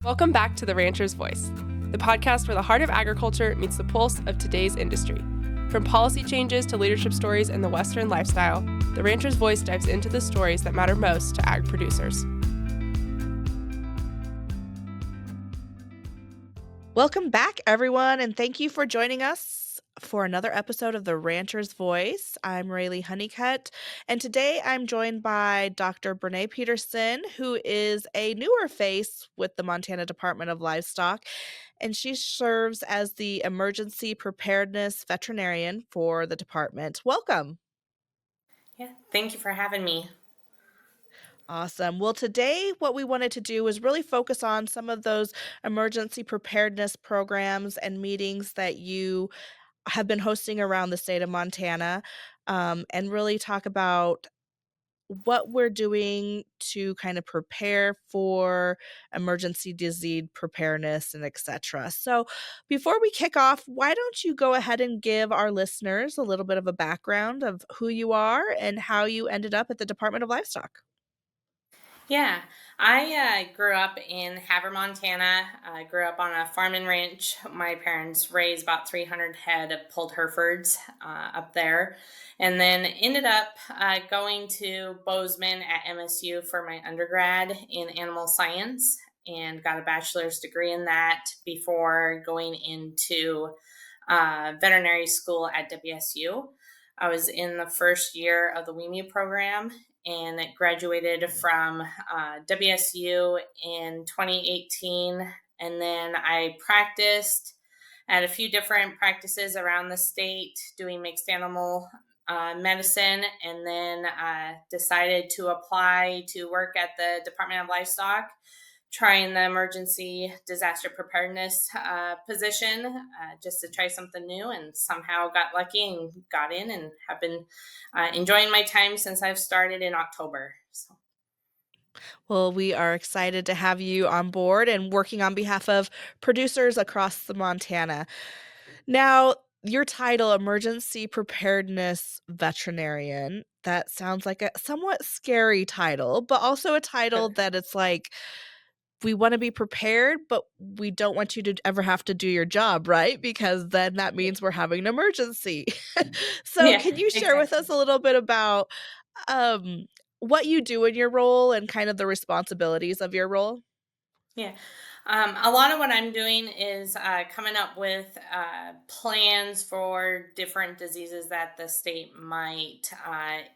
Welcome back to The Rancher's Voice, the podcast where the heart of agriculture meets the pulse of today's industry. From policy changes to leadership stories in the Western lifestyle, The Rancher's Voice dives into the stories that matter most to ag producers. Welcome back, everyone, and thank you for joining us for another episode of The Rancher's Voice. I'm Rayleigh Honeycutt, and today I'm joined by Dr. Brenee Peterson, who is a newer face with the Montana Department of Livestock, and she serves as the Emergency Preparedness Veterinarian for the department. Welcome. Yeah, thank you for having me. Awesome. Well, today, what we wanted to do was really focus on some of those emergency preparedness programs and meetings that you have been hosting around the state of Montana, and really talk about what we're doing to kind of prepare for emergency disease preparedness and etc. So, before we kick off, why don't you go ahead and give our listeners a little bit of a background of who you are and how you ended up at the Department of Livestock? Yeah, I grew up in Havre, Montana. I grew up on a farm and ranch. My parents raised about 300 head of pulled Herefords up there, and then ended up going to Bozeman at MSU for my undergrad in animal science and got a bachelor's degree in that before going into veterinary school at WSU. I was in the first year of the WEMU program and graduated from WSU in 2018. And then I practiced at a few different practices around the state doing mixed animal medicine, and then decided to apply to work at the Department of Livestock, trying the emergency disaster preparedness position just to try something new, and somehow got lucky and got in and have been enjoying my time since I've started in October. So. Well, we are excited to have you on board and working on behalf of producers across the Montana. Now, your title, Emergency Preparedness Veterinarian, that sounds like a somewhat scary title, but also a title that it's like, we want to be prepared, but we don't want you to ever have to do your job, right? Because then that means we're having an emergency. So, Yeah, can you share with us exactly. a little bit about um, what you do in your role and kind of the responsibilities of your role? Yeah. A lot of what I'm doing is coming up with plans for different diseases that the state might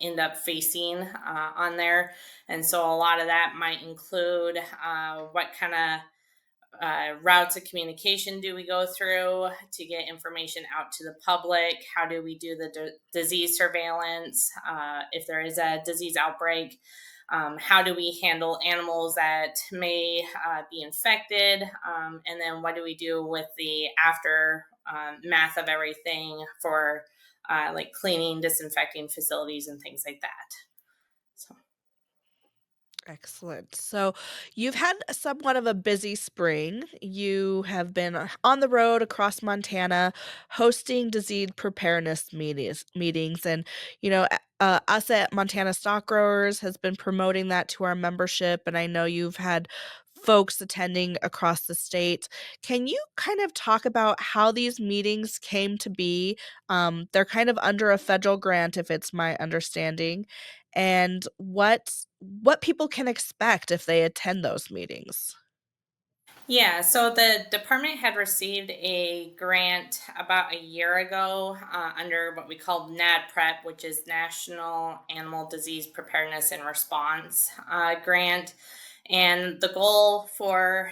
end up facing on there. And so a lot of that might include what kind of routes of communication do we go through to get information out to the public? How do we do the disease surveillance? If there is a disease outbreak, how do we handle animals that may be infected? And then what do we do with the after math of everything for like cleaning, disinfecting facilities and things like that? So. Excellent. So, you've had somewhat of a busy spring. You have been on the road across Montana hosting disease preparedness meetings and us at Montana Stock Growers has been promoting that to our membership, and I know you've had folks attending across the state. Can you kind of talk about how these meetings came to be? They're kind of under a federal grant, if it's my understanding, and what people can expect if they attend those meetings. Yeah, so the department had received a grant about a year ago under what we called NADPREP, which is National Animal Disease Preparedness and Response grant. And the goal for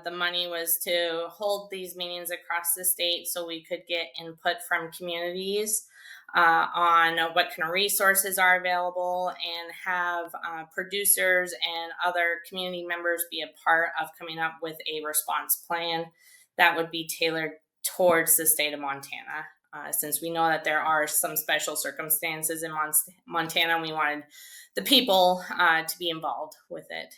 the money was to hold these meetings across the state so we could get input from communities on what kind of resources are available, and have producers and other community members be a part of coming up with a response plan that would be tailored towards the state of Montana. Since we know that there are some special circumstances in Montana, we wanted the people to be involved with it.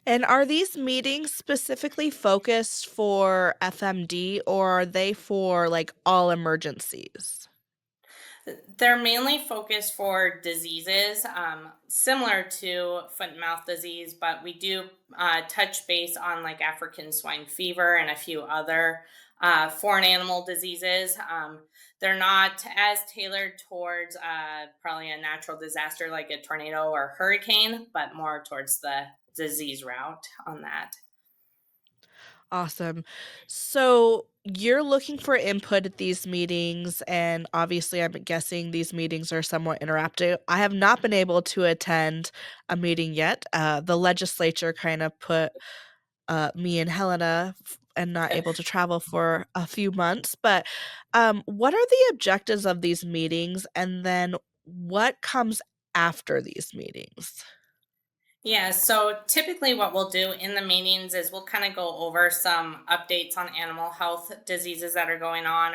And are these meetings specifically focused for FMD or are they for like all emergencies? They're mainly focused for diseases similar to foot and mouth disease, but we do touch base on like African swine fever and a few other foreign animal diseases. They're not as tailored towards probably a natural disaster like a tornado or hurricane, but more towards the disease route on that. Awesome. So you're looking for input at these meetings, and obviously, I'm guessing these meetings are somewhat interactive. I have not been able to attend a meeting yet. The legislature kind of put me and Helena and not able to travel for a few months. But what are the objectives of these meetings, and then what comes after these meetings? Yeah, so typically what we'll do in the meetings is we'll kind of go over some updates on animal health diseases that are going on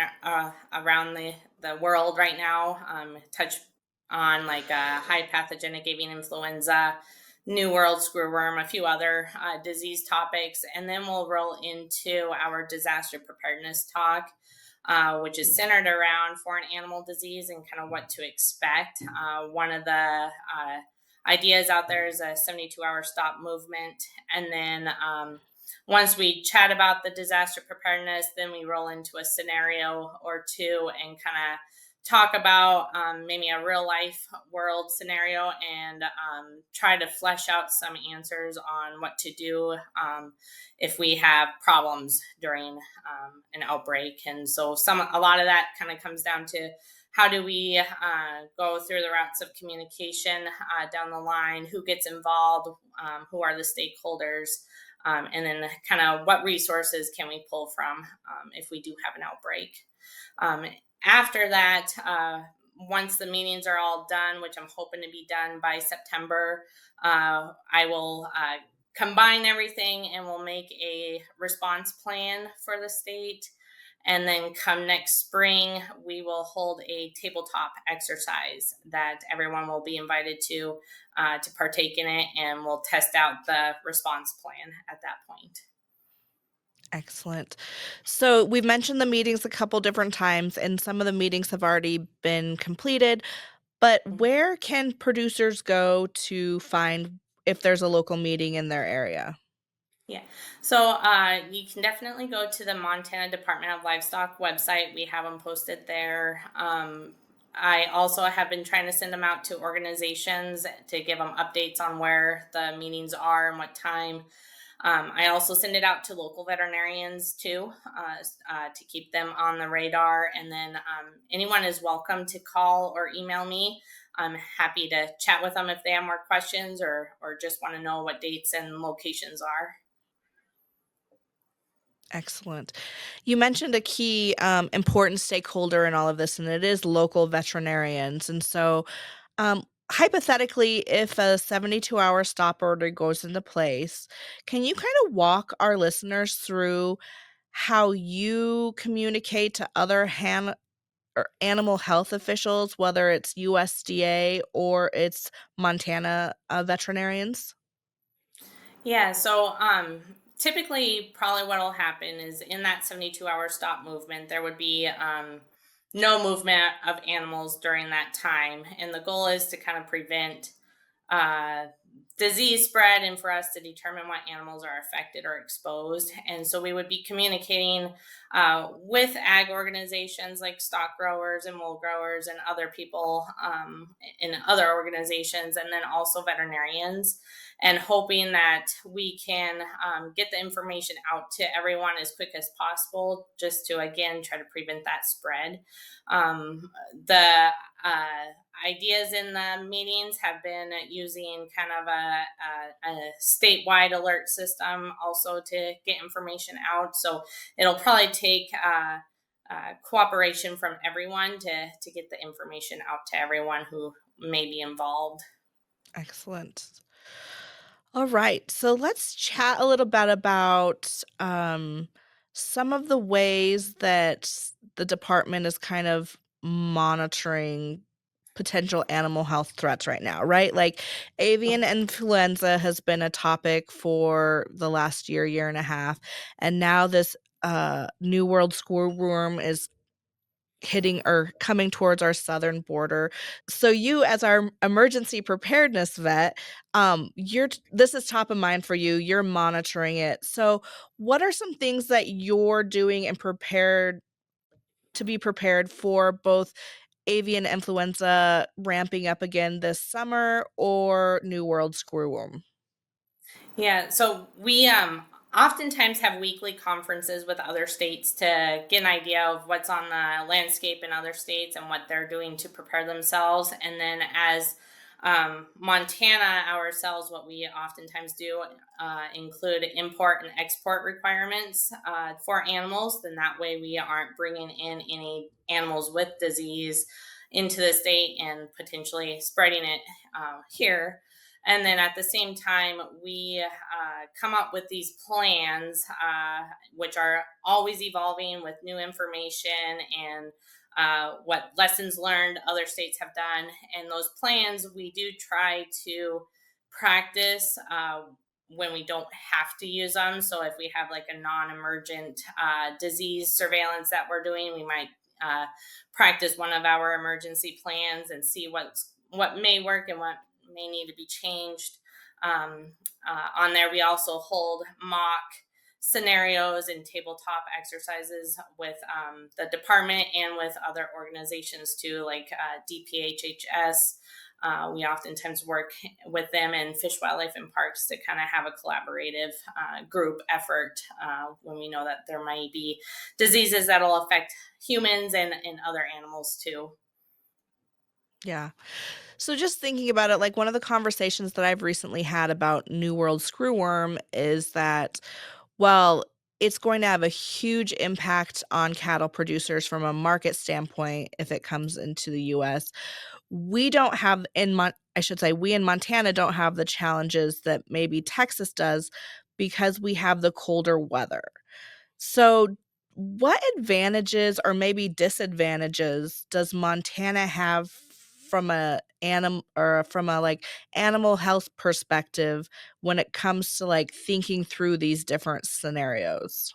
around the world right now. Touch on like high pathogenic avian influenza, New World screwworm, a few other disease topics, and then we'll roll into our disaster preparedness talk. Which is centered around foreign animal disease and kind of what to expect. One of the ideas out there is a 72-hour stop movement. And then once we chat about the disaster preparedness, then we roll into a scenario or two and kind of talk about maybe a real life world scenario and try to flesh out some answers on what to do if we have problems during an outbreak. And so a lot of that kind of comes down to how do we go through the routes of communication down the line, who gets involved, who are the stakeholders, and then kind of what resources can we pull from if we do have an outbreak. After that, once the meetings are all done, which I'm hoping to be done by September, I will combine everything and we'll make a response plan for the state. And then come next spring, we will hold a tabletop exercise that everyone will be invited to partake in it, and we'll test out the response plan at that point. Excellent. So we've mentioned the meetings a couple different times, and some of the meetings have already been completed. But where can producers go to find if there's a local meeting in their area? Yeah. So you can definitely go to the Montana Department of Livestock website. We have them posted there. I also have been trying to send them out to organizations to give them updates on where the meetings are and what time. I also send it out to local veterinarians too, to keep them on the radar. And then anyone is welcome to call or email me. I'm happy to chat with them if they have more questions or just want to know what dates and locations are. Excellent. You mentioned a key important stakeholder in all of this, and it is local veterinarians. And so, hypothetically, if a 72-hour stop order goes into place, can you kind of walk our listeners through how you communicate to other or animal health officials, whether it's USDA or it's Montana veterinarians? Yeah, so typically, probably what will happen is in that 72-hour stop movement, there would be no movement of animals during that time. And the goal is to kind of prevent uh, disease spread and for us to determine what animals are affected or exposed. And so we would be communicating with ag organizations like stock growers and wool growers and other people in other organizations, and then also veterinarians, and hoping that we can get the information out to everyone as quick as possible, just to again try to prevent that spread. The ideas in the meetings have been using kind of a statewide alert system also to get information out. So it'll probably take cooperation from everyone to get the information out to everyone who may be involved. Excellent. All right. So let's chat a little bit about some of the ways that the department is kind of monitoring potential animal health threats right now, right? Like avian influenza has been a topic for the last year, year and a half. And now this New World screwworm is hitting or coming towards our southern border. So you, as our emergency preparedness vet, this is top of mind for you. You're monitoring it. So what are some things that you're doing and prepared to be prepared for both avian influenza ramping up again this summer or New World screwworm? Yeah, so we oftentimes have weekly conferences with other states to get an idea of what's on the landscape in other states and what they're doing to prepare themselves. And then as Montana ourselves, what we oftentimes do include import and export requirements for animals. Then that way we aren't bringing in any animals with disease into the state and potentially spreading it here. And then at the same time, we come up with these plans, which are always evolving with new information and what lessons learned other states have done. And those plans, we do try to practice when we don't have to use them. So if we have like a non-emergent disease surveillance that we're doing, we might practice one of our emergency plans and see what may work and what may need to be changed. On there, we also hold mock scenarios and tabletop exercises with the department and with other organizations too, like DPHHS. We oftentimes work with them and Fish, Wildlife, and Parks to kind of have a collaborative group effort when we know that there might be diseases that'll affect humans and other animals too. Yeah. So just thinking about it, like one of the conversations that I've recently had about New World screwworm is that, well, it's going to have a huge impact on cattle producers from a market standpoint if it comes into the US. We don't have I should say we in Montana don't have the challenges that maybe Texas does because we have the colder weather. So, what advantages or maybe disadvantages does Montana have from a like animal health perspective when it comes to like thinking through these different scenarios?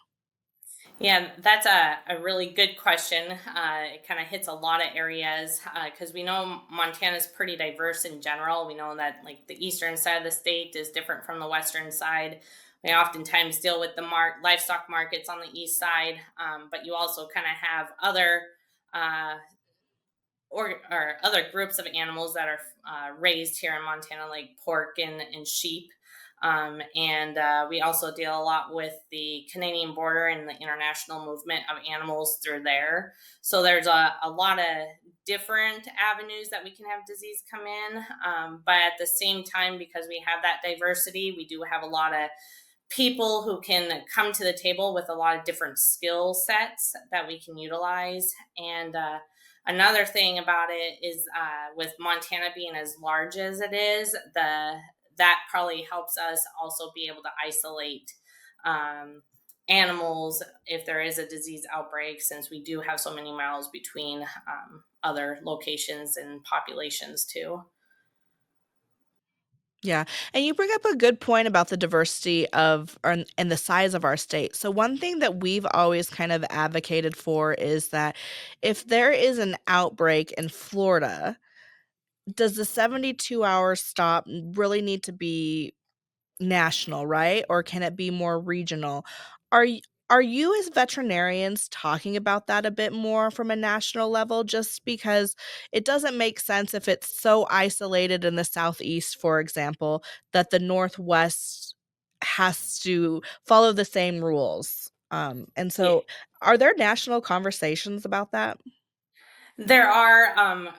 Yeah, that's a really good question. It kind of hits a lot of areas because we know Montana's pretty diverse in general. We know that like the eastern side of the state is different from the western side. We oftentimes deal with the livestock markets on the east side, but you also kind of have other uh, or other groups of animals that are raised here in Montana, like pork and sheep. And we also deal a lot with the Canadian border and the international movement of animals through there. So there's a lot of different avenues that we can have disease come in. But at the same time, because we have that diversity, we do have a lot of people who can come to the table with a lot of different skill sets that we can utilize. And another thing about it is with Montana being as large as it is, that probably helps us also be able to isolate um, animals if there is a disease outbreak, since we do have so many miles between other locations and populations too. Yeah, and you bring up a good point about the diversity of and the size of our state. So one thing that we've always kind of advocated for is that if there is an outbreak in Florida, does the 72-hour stop really need to be national, right? Or can it be more regional? Are you as veterinarians talking about that a bit more from a national level? Just because it doesn't make sense if it's so isolated in the southeast, for example, that the northwest has to follow the same rules. And Yeah. so are there national conversations about that? There are.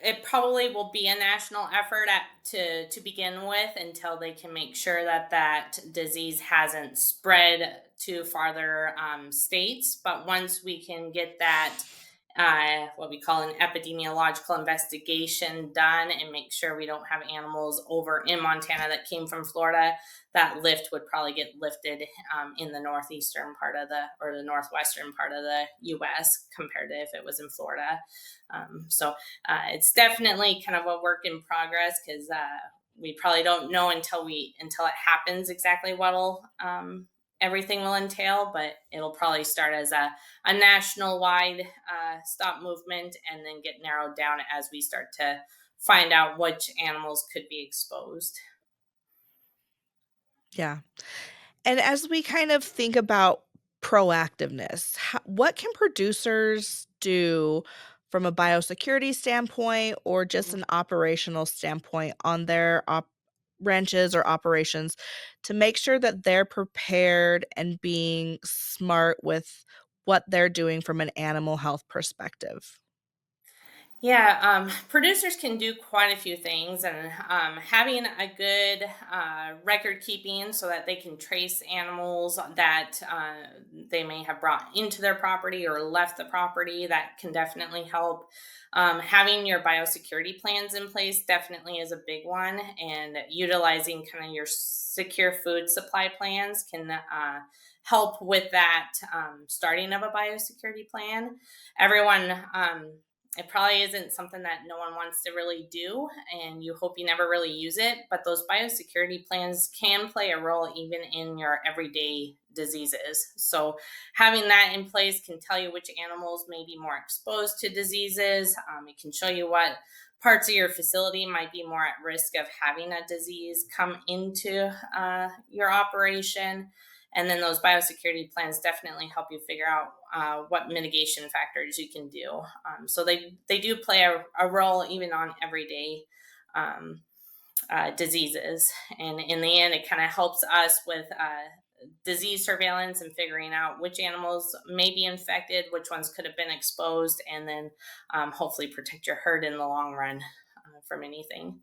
It probably will be a national effort to begin with until they can make sure that that disease hasn't spread to farther states. But once we can get that, what we call an epidemiological investigation done and make sure we don't have animals over in Montana that came from Florida, that lift would probably get lifted in the northeastern part of the northwestern part of the U.S. compared to if it was in Florida. So it's definitely kind of a work in progress because we probably don't know until it happens exactly what'll everything will entail, but it'll probably start as a national wide stop movement and then get narrowed down as we start to find out which animals could be exposed. Yeah. And as we kind of think about proactiveness, what can producers do from a biosecurity standpoint or just an operational standpoint on their ranches or operations to make sure that they're prepared and being smart with what they're doing from an animal health perspective? Yeah, producers can do quite a few things, and having a good record keeping so that they can trace animals that they may have brought into their property or left the property, that can definitely help. Having your biosecurity plans in place definitely is a big one, and utilizing kind of your secure food supply plans can help with that starting of a biosecurity plan. Everyone, it probably isn't something that no one wants to really do, and you hope you never really use it, but those biosecurity plans can play a role even in your everyday diseases. So having that in place can tell you which animals may be more exposed to diseases. It can show you what parts of your facility might be more at risk of having a disease come into your operation. And then those biosecurity plans definitely help you figure out what mitigation factors you can do. So they do play a role even on everyday um, diseases. And in the end, it kind of helps us with disease surveillance and figuring out which animals may be infected, which ones could have been exposed, and then hopefully protect your herd in the long run from anything.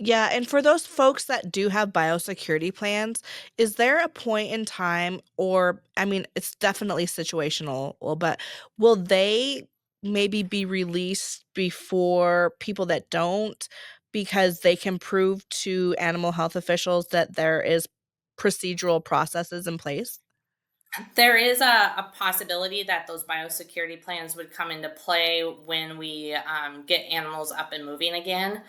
Yeah, and for those folks that do have biosecurity plans, is there a point in time or I mean, it's definitely situational, but will they maybe be released before people that don't because they can prove to animal health officials that there is procedural processes in place? There is a possibility that those biosecurity plans would come into play when we get animals up and moving again.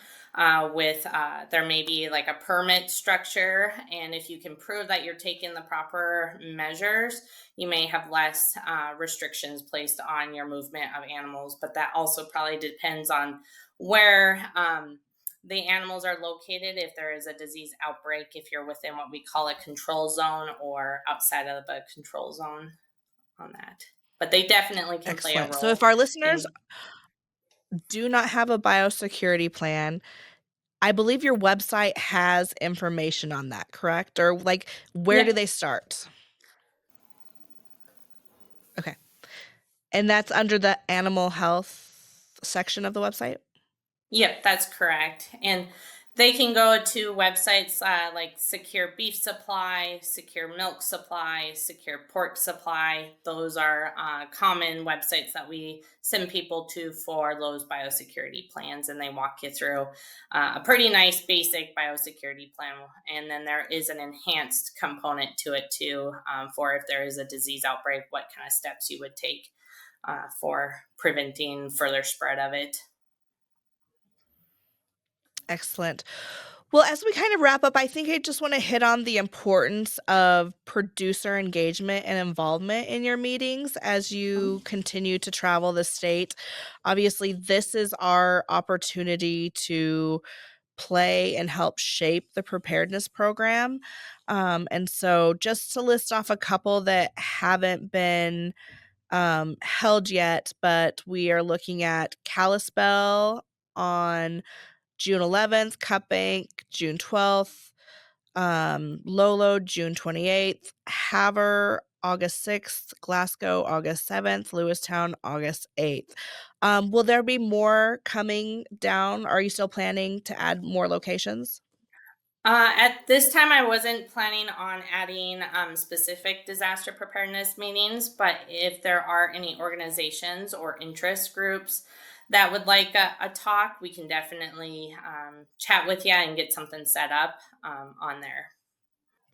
With there may be like a permit structure, and if you can prove that you're taking the proper measures, you may have less restrictions placed on your movement of animals. But that also probably depends on where the animals are located, if there is a disease outbreak, if you're within what we call a control zone or outside of a control zone on that. But they definitely can play a Excellent. So if role our listeners in. do not have a biosecurity plan, I believe your website has information on that, correct? Or like where do Yep. they start? Okay. And that's under the animal health section of the website? Yep, that's correct. And they can go to websites like Secure Beef Supply, Secure Milk Supply, Secure Pork Supply. Those are common websites that we send people to for those biosecurity plans, and they walk you through a pretty nice basic biosecurity plan. And then there is an enhanced component to it too, for if there is a disease outbreak, what kind of steps you would take for preventing further spread of it. Excellent. Well, as we kind of wrap up, I think I just want to hit on the importance of producer engagement and involvement in your meetings as you continue to travel the state. Obviously, this is our opportunity to play and help shape the preparedness program. And so, just to list off a couple that haven't been held yet, but we are looking at Kalispell on June 11th, Cut Bank June 12th, Lolo June 28th, Havre August 6th, Glasgow August 7th, Lewistown August 8th. Will there be more coming down? Are you still planning to add more locations? At this time, I wasn't planning on adding specific disaster preparedness meetings, but if there are any organizations or interest groups that would like a talk, we can definitely chat with you and get something set up on there.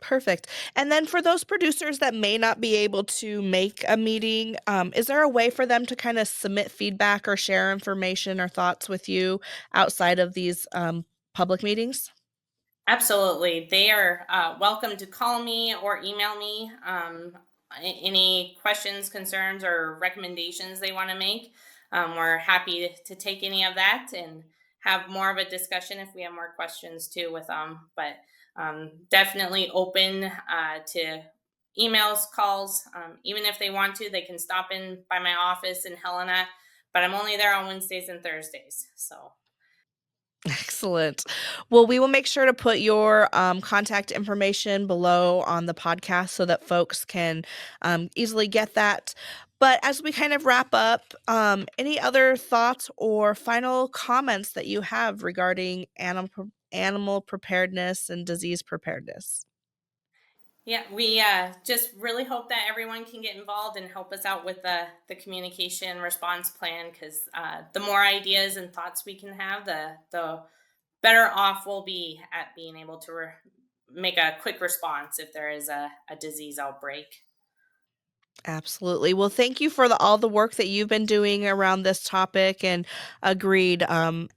Perfect. And then for those producers that may not be able to make a meeting, is there a way for them to kind of submit feedback or share information or thoughts with you outside of these public meetings? Absolutely. They are welcome to call me or email me any questions, concerns, or recommendations they want to make. We're happy to take any of that and have more of a discussion if we have more questions too with them. But definitely open to emails, calls. Even if they want to, they can stop in by my office in Helena. But I'm only there on Wednesdays and Thursdays. So Excellent. Well, we will make sure to put your contact information below on the podcast so that folks can easily get that. But as we kind of wrap up, any other thoughts or final comments that you have regarding animal preparedness and disease preparedness? yeah, we just really hope that everyone can get involved and help us out with the communication response plan because the more ideas and thoughts we can have, the better off we'll be at being able to make a quick response if there is a disease outbreak. Absolutely. Well, thank you for all the work that you've been doing around this topic, and agreed.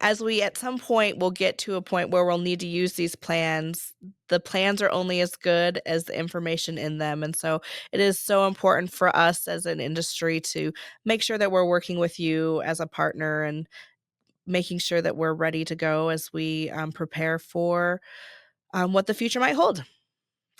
As we at some point will get to a point where we'll need to use these plans, the plans are only as good as the information in them. And so it is so important for us as an industry to make sure that we're working with you as a partner and making sure that we're ready to go as we prepare for what the future might hold.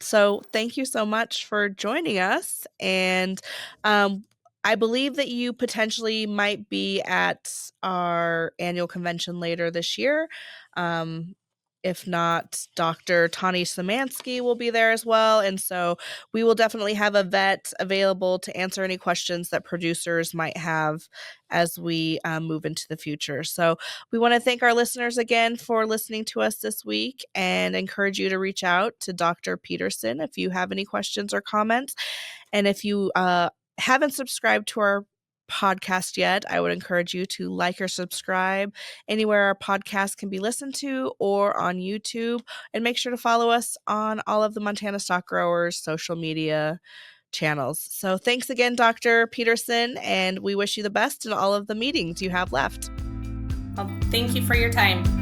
So thank you so much for joining us. And um, I believe that you potentially might be at our annual convention later this year. Um, if not, Dr. Tani Szymanski will be there as well. And so we will definitely have a vet available to answer any questions that producers might have as we move into the future. So we want to thank our listeners again for listening to us this week and encourage you to reach out to Dr. Peterson if you have any questions or comments. And if you haven't subscribed to our podcast yet, I would encourage you to like or subscribe anywhere our podcast can be listened to or on YouTube. And make sure to follow us on all of the Montana Stock Growers social media channels. So thanks again, Dr. Peterson, and we wish you the best in all of the meetings you have left. Well, thank you for your time.